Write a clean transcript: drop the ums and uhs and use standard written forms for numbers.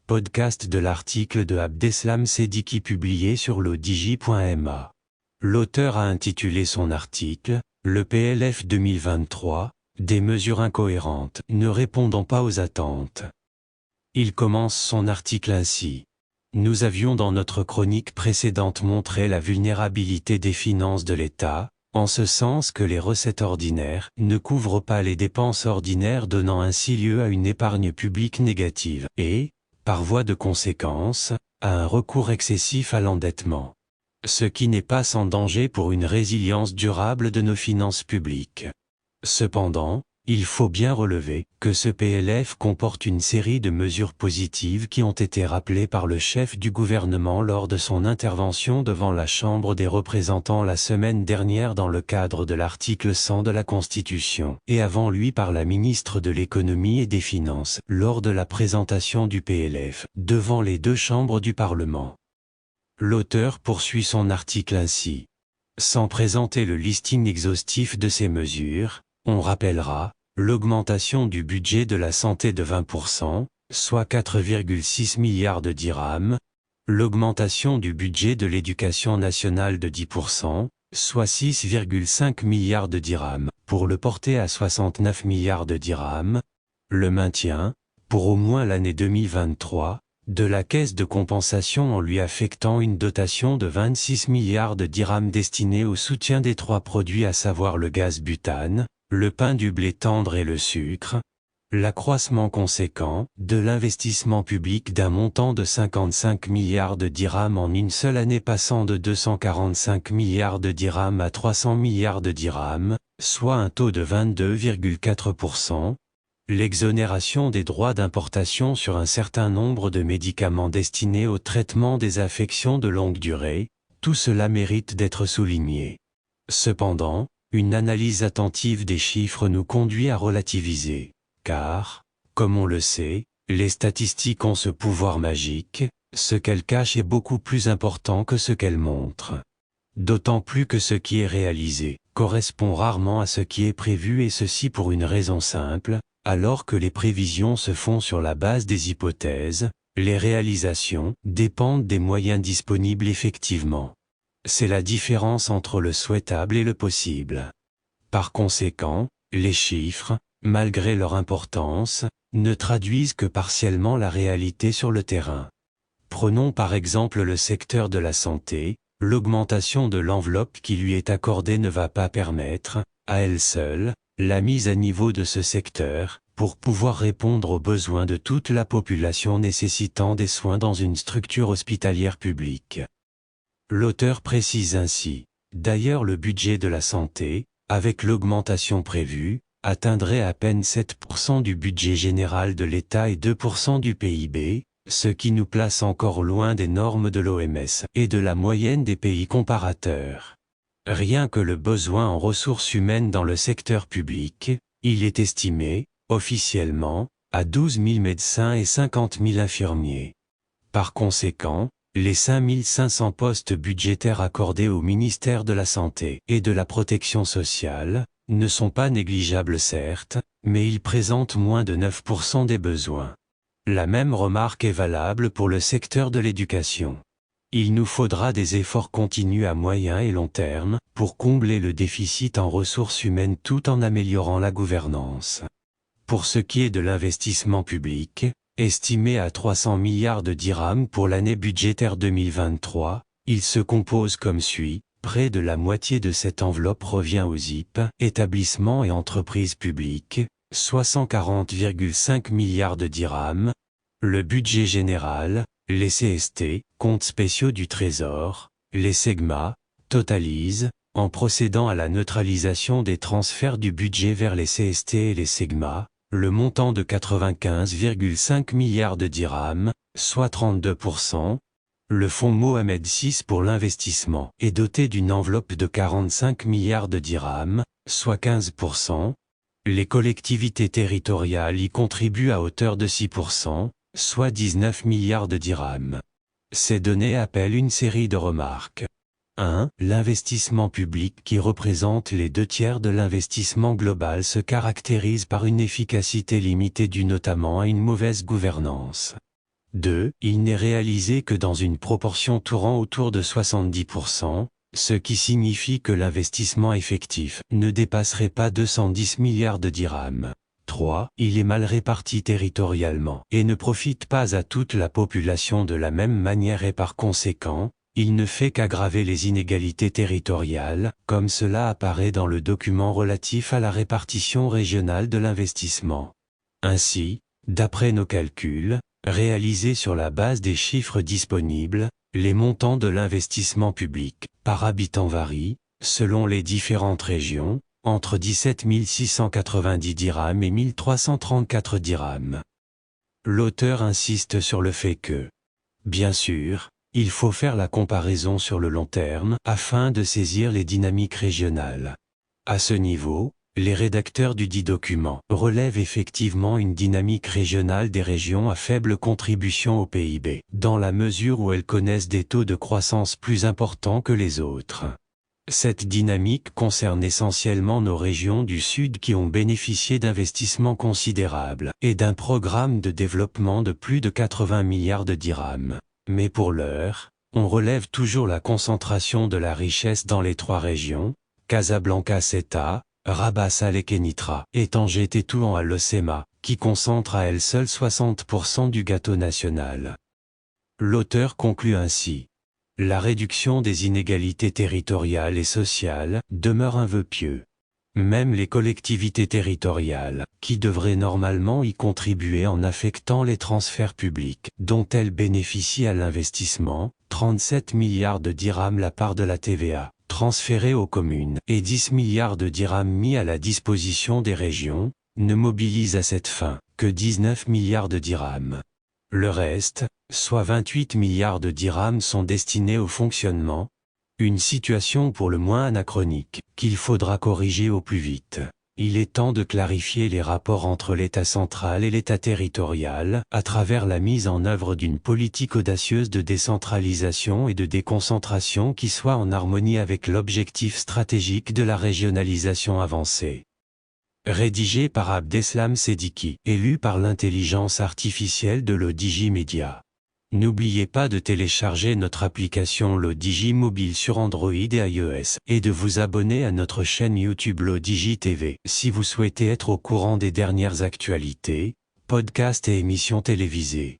podcast de l'article de Abdeslam Sediki publié sur lodigi.ma. L'auteur a intitulé son article « Le PLF 2023, des mesures incohérentes ne répondant pas aux attentes ». Il commence son article ainsi. Nous avions dans notre chronique précédente montré la vulnérabilité des finances de l'État, en ce sens que les recettes ordinaires ne couvrent pas les dépenses ordinaires, donnant ainsi lieu à une épargne publique négative et, par voie de conséquence, à un recours excessif à l'endettement. Ce qui n'est pas sans danger pour une résilience durable de nos finances publiques. Cependant, il faut bien relever que ce PLF comporte une série de mesures positives qui ont été rappelées par le chef du gouvernement lors de son intervention devant la Chambre des représentants la semaine dernière dans le cadre de l'article 100 de la Constitution, et avant lui par la ministre de l'Économie et des Finances lors de la présentation du PLF devant les deux chambres du Parlement. L'auteur poursuit son article ainsi. Sans présenter le listing exhaustif de ces mesures, on rappellera l'augmentation du budget de la santé de 20%, soit 4,6 milliards de dirhams, l'augmentation du budget de l'éducation nationale de 10%, soit 6,5 milliards de dirhams, pour le porter à 69 milliards de dirhams, le maintien, pour au moins l'année 2023, de la caisse de compensation en lui affectant une dotation de 26 milliards de dirhams destinée au soutien des trois produits, à savoir le gaz butane, le pain, du blé tendre et le sucre, l'accroissement conséquent de l'investissement public d'un montant de 55 milliards de dirhams en une seule année, passant de 245 milliards de dirhams à 300 milliards de dirhams, soit un taux de 22,4%, l'exonération des droits d'importation sur un certain nombre de médicaments destinés au traitement des affections de longue durée, tout cela mérite d'être souligné. Cependant, une analyse attentive des chiffres nous conduit à relativiser, car, comme on le sait, les statistiques ont ce pouvoir magique, ce qu'elles cachent est beaucoup plus important que ce qu'elles montrent. D'autant plus que ce qui est réalisé correspond rarement à ce qui est prévu, et ceci pour une raison simple, alors que les prévisions se font sur la base des hypothèses, les réalisations dépendent des moyens disponibles effectivement. C'est la différence entre le souhaitable et le possible. Par conséquent, les chiffres, malgré leur importance, ne traduisent que partiellement la réalité sur le terrain. Prenons par exemple le secteur de la santé. L'augmentation de l'enveloppe qui lui est accordée ne va pas permettre, à elle seule, la mise à niveau de ce secteur, pour pouvoir répondre aux besoins de toute la population nécessitant des soins dans une structure hospitalière publique. L'auteur précise ainsi. D'ailleurs, le budget de la santé, avec l'augmentation prévue, atteindrait à peine 7% du budget général de l'État et 2% du PIB, ce qui nous place encore loin des normes de l'OMS et de la moyenne des pays comparateurs. Rien que le besoin en ressources humaines dans le secteur public, il est estimé, officiellement, à 12 000 médecins et 50 000 infirmiers. Par conséquent, les 5 500 postes budgétaires accordés au ministère de la Santé et de la Protection sociale ne sont pas négligeables certes, mais ils présentent moins de 9% des besoins. La même remarque est valable pour le secteur de l'éducation. Il nous faudra des efforts continus à moyen et long terme pour combler le déficit en ressources humaines tout en améliorant la gouvernance. Pour ce qui est de l'investissement public, estimé à 300 milliards de dirhams pour l'année budgétaire 2023, il se compose comme suit. Près de la moitié de cette enveloppe revient aux IP, établissements et entreprises publiques, soit 140,5 milliards de dirhams. Le budget général, les CST, comptes spéciaux du Trésor, les SEGMA, totalisent, en procédant à la neutralisation des transferts du budget vers les CST et les SEGMA, le montant de 95,5 milliards de dirhams, soit 32%. Le fonds Mohamed VI pour l'investissement est doté d'une enveloppe de 45 milliards de dirhams, soit 15%. Les collectivités territoriales y contribuent à hauteur de 6%, soit 19 milliards de dirhams. Ces données appellent une série de remarques. 1. L'investissement public, qui représente les 2/3 de l'investissement global, se caractérise par une efficacité limitée due notamment à une mauvaise gouvernance. 2. Il n'est réalisé que dans une proportion tournant autour de 70%, ce qui signifie que l'investissement effectif ne dépasserait pas 210 milliards de dirhams. 3. Il est mal réparti territorialement et ne profite pas à toute la population de la même manière et par conséquent, il ne fait qu'aggraver les inégalités territoriales, comme cela apparaît dans le document relatif à la répartition régionale de l'investissement. Ainsi, d'après nos calculs, réalisés sur la base des chiffres disponibles, les montants de l'investissement public par habitant varient, selon les différentes régions, entre 17 690 dirhams et 1334 dirhams. L'auteur insiste sur le fait que, bien sûr, il faut faire la comparaison sur le long terme afin de saisir les dynamiques régionales. À ce niveau, les rédacteurs du dit document relèvent effectivement une dynamique régionale des régions à faible contribution au PIB, dans la mesure où elles connaissent des taux de croissance plus importants que les autres. Cette dynamique concerne essentiellement nos régions du Sud qui ont bénéficié d'investissements considérables et d'un programme de développement de plus de 80 milliards de dirhams. Mais pour l'heure, on relève toujours la concentration de la richesse dans les trois régions, Casablanca-Ceuta, Rabat-Salé-Kénitra et Tanger-Tétouan à l'Océma, qui concentrent à elles seules 60% du gâteau national. L'auteur conclut ainsi. La réduction des inégalités territoriales et sociales demeure un vœu pieux. Même les collectivités territoriales, qui devraient normalement y contribuer en affectant les transferts publics, dont elles bénéficient à l'investissement, 37 milliards de dirhams la part de la TVA, transférée aux communes, et 10 milliards de dirhams mis à la disposition des régions, ne mobilisent à cette fin que 19 milliards de dirhams. Le reste, soit 28 milliards de dirhams sont destinés au fonctionnement, une situation pour le moins anachronique, qu'il faudra corriger au plus vite. Il est temps de clarifier les rapports entre l'État central et l'État territorial, à travers la mise en œuvre d'une politique audacieuse de décentralisation et de déconcentration qui soit en harmonie avec l'objectif stratégique de la régionalisation avancée. Rédigé par Abdeslam Seddiqui, élu par l'intelligence artificielle de l'Odigi Media. N'oubliez pas de télécharger notre application l'Odigi Mobile sur Android et iOS, et de vous abonner à notre chaîne YouTube l'Odigi TV, si vous souhaitez être au courant des dernières actualités, podcasts et émissions télévisées.